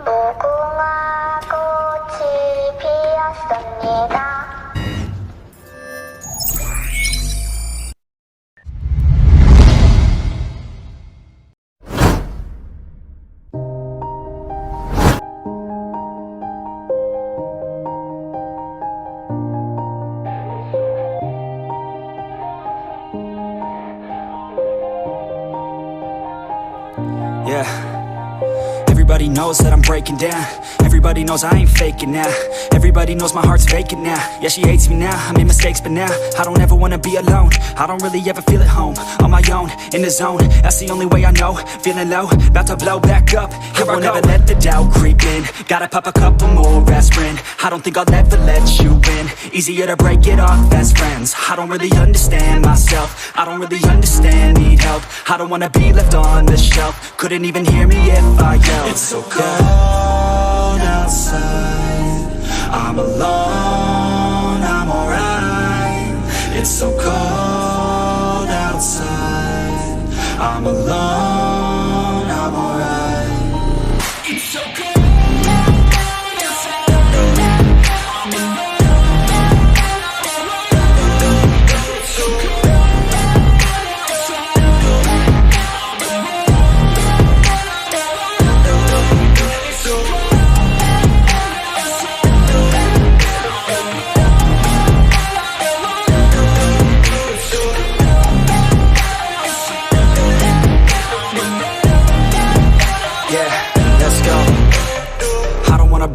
무궁화 꽃이 피었습니다. Yeah. Everybody knows that I'm breaking down. Everybody knows I ain't faking now. Everybody knows my heart's vacant now. Yeah, she hates me now, I made mistakes but now I don't ever wanna be alone. I don't really ever feel at home. On my own, in the zone, that's the only way I know. Feeling low, about to blow back up. Here I won't ever let the doubt creep in. Gotta pop a couple more aspirin. I don't think I'll ever let you in. Easier to break it off best friends. I don't really understand myself. I don't really understand, need help. I don't wanna be left on the shelf. Couldn't even hear me if I yelled. It's so cold outside, I'm alone, I'm alright. It's so cold outside, I'm alone, I'm alright. It's so cold.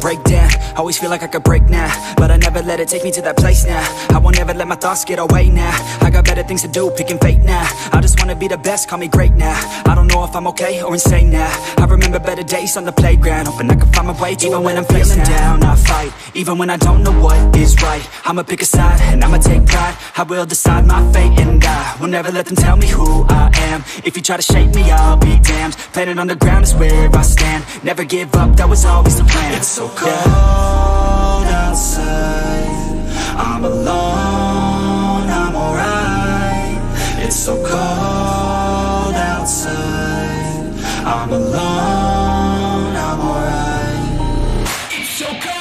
Break down, always feel like I could break now, but I never let it take me to that place now. I won't ever let my thoughts get away now. I got better things to do, picking fate now. I just wanna be the best, call me great now. I don't know if I'm okay or insane now. I remember better days on the playground, hoping I can find my way to even when I'm feeling down, I fight, even when I don't know what is right. I'ma pick a side, and I'ma take pride. I will decide my fate, and I will never let them tell me who I am. If you try to shape me, I'll be damned. Planet on the ground is where I stand. Never give up, that was always the plan. It's so cold outside, I'm alone, I'm alright. It's so cold outside, I'm alone, I'm alright. It's so cold.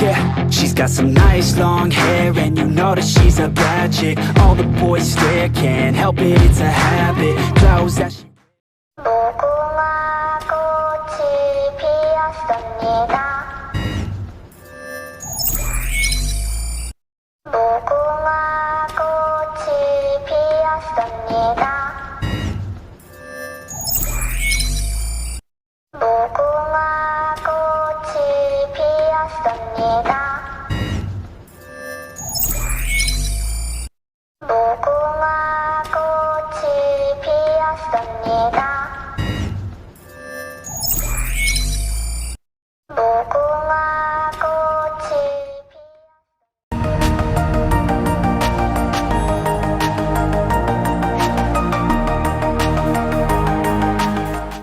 Yeah, she's got some nice long hair, and you know that she's a bad chick. All the boys stare, can't help it, it's a habit. Clothes that she